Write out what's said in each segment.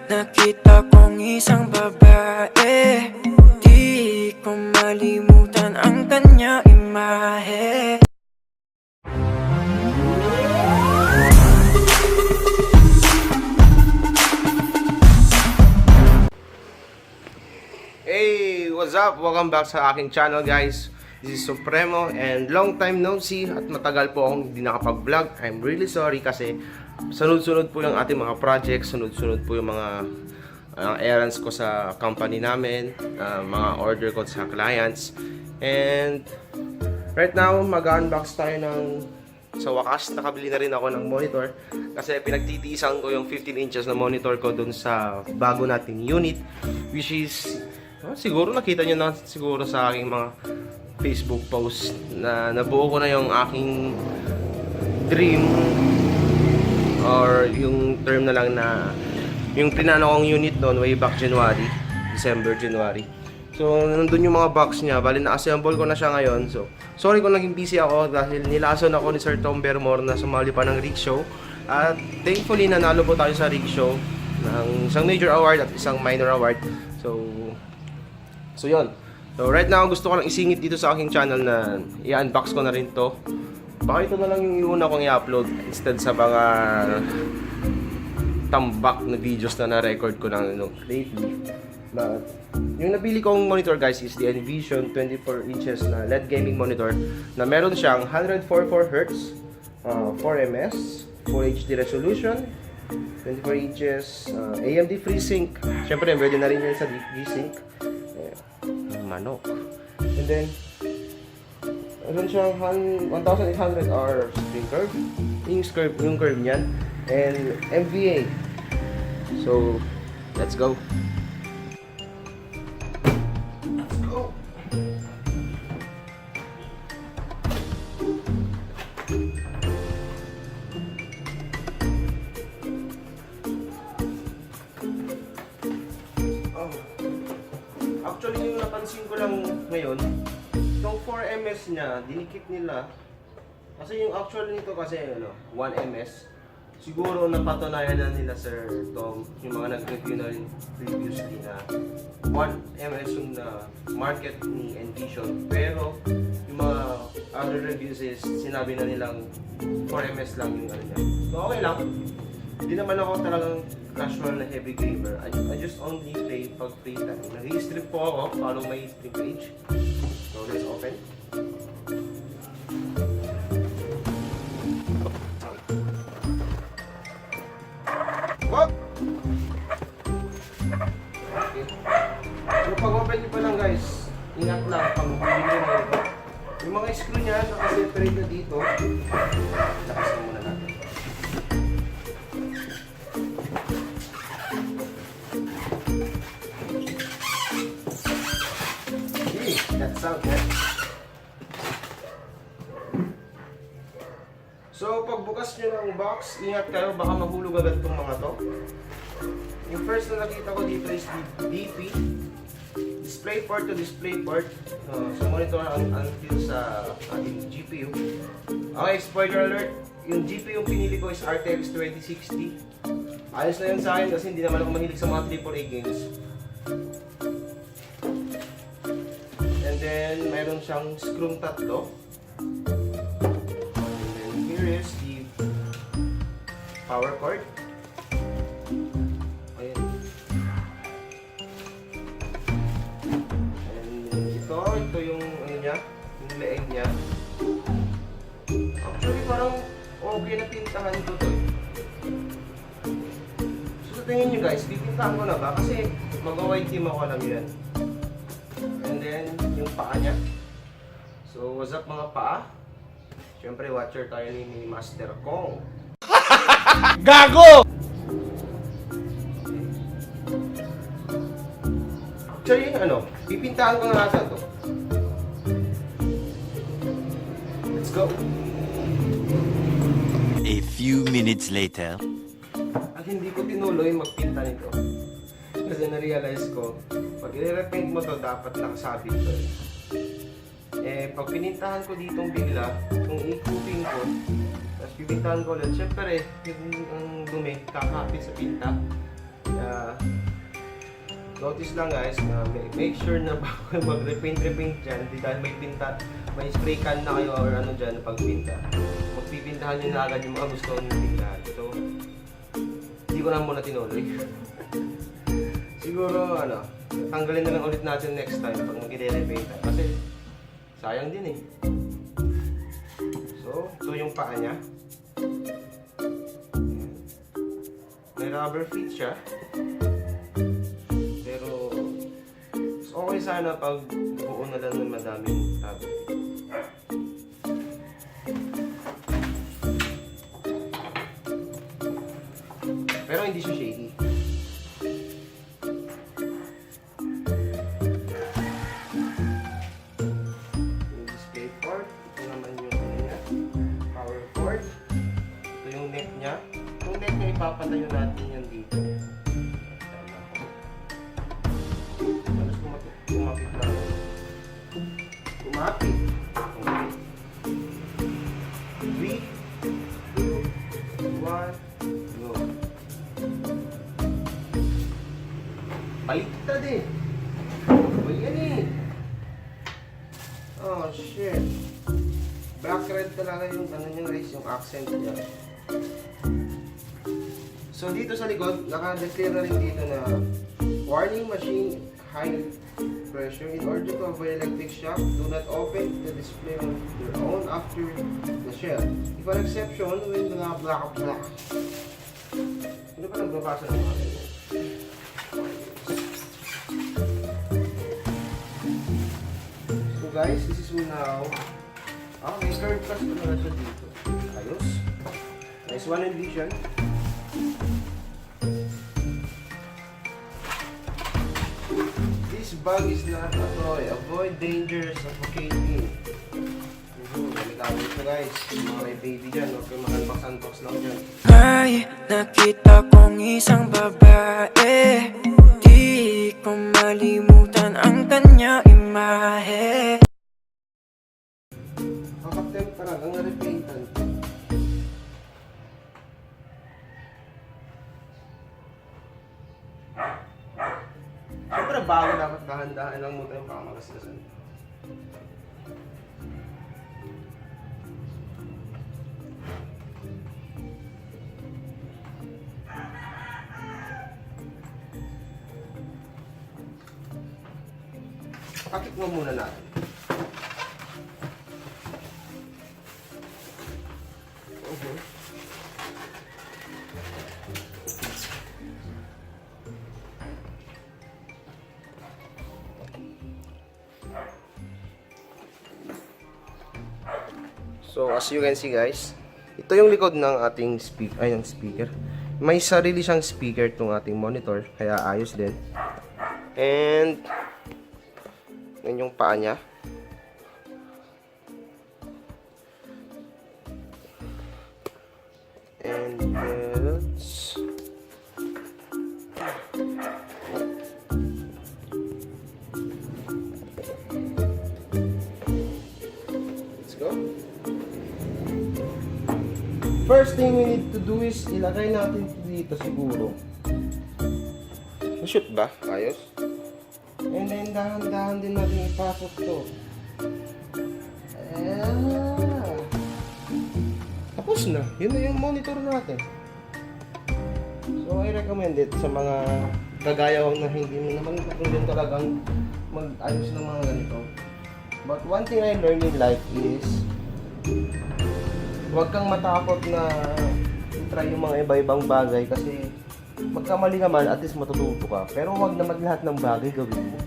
nakita kong isang babae. Di ko malimutan ang kanyang imahe. Hey, what's up? Welcome back sa aking channel, guys. This is Supremo and long time no see at matagal po akong hindi nakapag-vlog. I'm really sorry kasi sunod-sunod po yung ating mga projects, sunod-sunod po yung mga errands ko sa company namin, mga order ko sa clients. And right now, mag-unbox tayo ng, sa wakas, nakabili na rin ako ng monitor kasi pinagtitiisan ko yung 15 inches na monitor ko dun sa bago nating unit, which is siguro nakita nyo na siguro sa aking mga Facebook post na nabuo ko na yung aking dream or yung term na lang na yung pinano kong unit noon way back January. So nandun yung mga box niya, bali na-assemble ko na siya ngayon. So sorry kung naging busy ako dahil nilason ako ni Sir Tom Bermore na sumali pa ng rig show. At thankfully nanalo po tayo sa rig show ng isang major award at isang minor award. So yun. So right now gusto ko lang isingit dito sa aking channel na i-unbox ko na rin to. Baka ito na lang yung una kong i-upload instead sa mga tambak na videos na na-record ko na lately. But yung nabili kong monitor, guys, is the Nvision 24 inches na LED gaming monitor na meron siyang 144Hz, 4ms, Full HD resolution, 24 inches, AMD FREESYNC. Siyempre, pwede na rin yan sa G-Sync. Manok. And then, meron siyang 1,800R spring curve. Yung curve niyan. And MVA. So, let's go. Actually, yung napansin ko lang ngayon, itong 4ms niya, dinikit nila. Kasi yung actual nito kasi 1ms. Siguro napatunayan na nila Sir Tom, yung mga nag-review na rin previously na 1ms yung market ni Nvision. Pero yung mga other reviews is sinabi na nilang 4ms lang yung ano niya. So okay lang. Hindi naman ako talagang casual na heavy gamer. I just only play pag free time. Nag-i-strip po ako, follow my stream page. So let's open. Whoop! Okay. So pag open nyo pa lang, guys, ingat lang pag bibili nyo ito. Yung mga screw niya, nakaseparate na dito. Lakas na muna natin. That's out there. So, pagbukas nyo ng box, ingat kayo, baka mahulog agad itong mga to. Yung first na nakita ko dito is DP. DisplayPort to DisplayPort. Sa monitor until sa ating GPU. Okay, spoiler alert. Yung GPU yung pinili ko is RTX 2060. Ayos na yun sa akin kasi hindi naman ako mahilig sa mga AAA games. And then, meron siyang screw tatlo. And then, here is the power cord. Ayan. And ito yung ano niya, yung leeg niya. Actually, parang okay na pintahan ko to. So, sa tingin nyo guys, pipintahan ko na ba? Kasi mag-white team ako, alam yan. And then, yung paa niya. So, what's up mga paa? Siyempre, watcher tayo ni Master Kong. Gago! Actually, pipintahan ko na nasa to. Let's go! A few minutes later. At hindi ko tinuloy magpinta nito. Kasi na-realize ko, pag i-repaint mo to, dapat nakasabit to. Pag pinintahan ko ditong bigla, kung i-cooping ko, tapos pipintahan ko ulit, syempre, yung dumi, kakapit sa pinta. Notice lang guys na make sure na bago mag-repaint dyan, di dahil may spray can na kayo or ano dyan pagpinta. Magpipintahan nyo na agad yung mga gusto nyo pintahan. So, hindi ko na muna tinuloy. Siguro tanggalin na lang ulit natin next time pag mag-repaint. Kasi sayang din eh. So, ito yung paa niya. May rubber feet siya. Pero, okay sana pag buo na lang ng madaming rubber feet. Pero hindi siya shady. Yung display port. Ito naman yung power cord. Ito yung neck niya. Yung neck niya ipapatayo natin yan dito. Tapos kumapit lang. Kumapit. Okay. 3, 2, 1, go. Baliktad eh. O yan eh. Oh shit. Black red talaga yung niya guys, yung accent niya. So dito sa likod, naka-declare na rin dito na warning machine high pressure. In order to avoid electric shock, do not open the display on your own after the shell. If an exception, when the black. Ano pa nagbabasa ng mga ganyan? So guys, this is now. May curve plus na siya dito. Ayos. Nice one Nvision. This bag is not a toy. Avoid dangers suffocating. Gamit-gamit ito guys. Mga may baby dyan. Huwag kayo mag-unbox lang dyan. Ay, nakita kong isang babae. Di ko malimutan ang kanya imahe. Kakapten parang ang repaintan. Siyempre bago dapat dahan-dahan lang mo tayong pamagaslasan. Pakit mo muna natin. So as you can see guys, ito yung likod ng ating speaker. May sarili siyang speaker tong ating monitor, kaya ayos din. And yan yung paa niya. And let's go. First thing we need to do is ilagay natin dito siguro. Shoot ba? Ayos. And then dahan-dahan din natin ipasok to. Tapos na. Yun na yung monitor natin. So I recommend it sa mga kagaya ko na hindi mo naman din talagang mag-ayos ng mga ganito. But one thing I learned in life is huwag kang matakot na i-try yung mga iba-ibang bagay kasi magkamali ka man, at least matututo ka. Pero huwag naman lahat ng bagay gawin mo.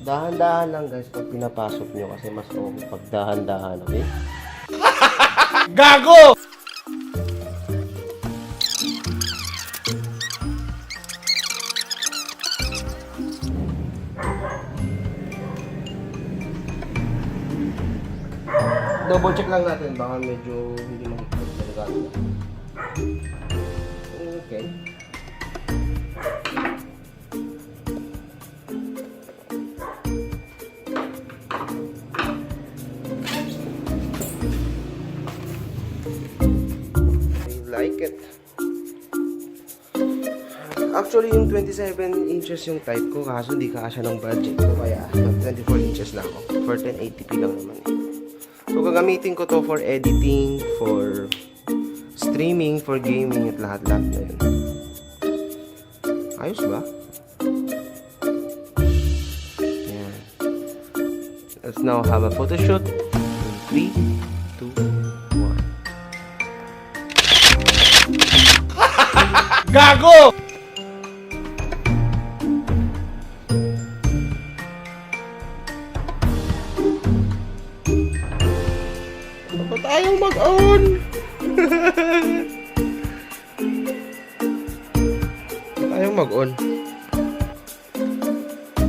Dahan-dahan lang guys pag pinapasok nyo kasi mas okay pag dahan-dahan, okay? Gago! Double check lang natin, baka medyo hindi mahigpit talaga. Okay. like it. Actually, yung 27 inches yung type ko, kaso di kasya ng budget ko, kaya nag 24 inches na ako. For 1080p lang naman eh. So, gagamitin ko to for editing, for streaming, for gaming, at lahat-lahat na yun. Ayos ba? Yan. Let's now have a photo shoot. In 3, 2, 1. Gago! Ba't tayong mag-on? Tayong mag-on.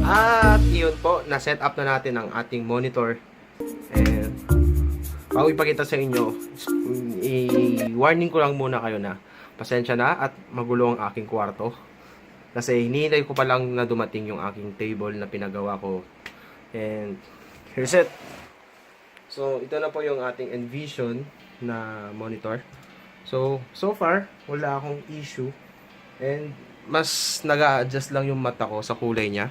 At yun po, na-set up na natin ang ating monitor. And bago ipakita sa inyo, i-warning ko lang muna kayo na pasensya na at magulo ang aking kwarto. Kasi hinihintay ko pa lang na dumating yung aking table na pinagawa ko. And here's it. So, ito na po yung ating Nvision na monitor. So far, wala akong issue. And mas nag-a-adjust lang yung mata ko sa kulay niya.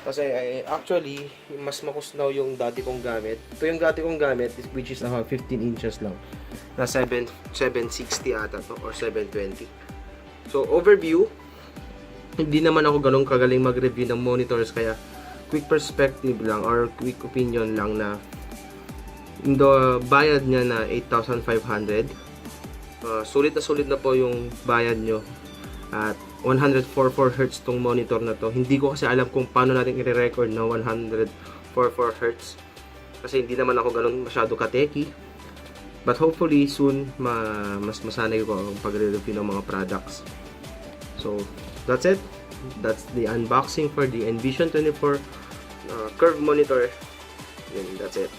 Kasi actually, mas makusnaw yung dati kong gamit. Ito yung dati kong gamit, which is 15 inches lang. Na 760 ata to, or 720. So, overview, hindi naman ako ganun kagaling mag-review ng monitors, kaya quick perspective lang or quick opinion lang na the bayad niya na 8,500. Sulit na po yung bayad nyo. At 144Hz tong monitor na to. Hindi ko kasi alam kung paano natin i-record na 144Hz. Kasi hindi naman ako ganun masyado kateki. But hopefully soon mas masanay ko ang pagre-review ng mga products. So that's it. That's the unboxing for the Nvision 24 curved monitor. And that's it.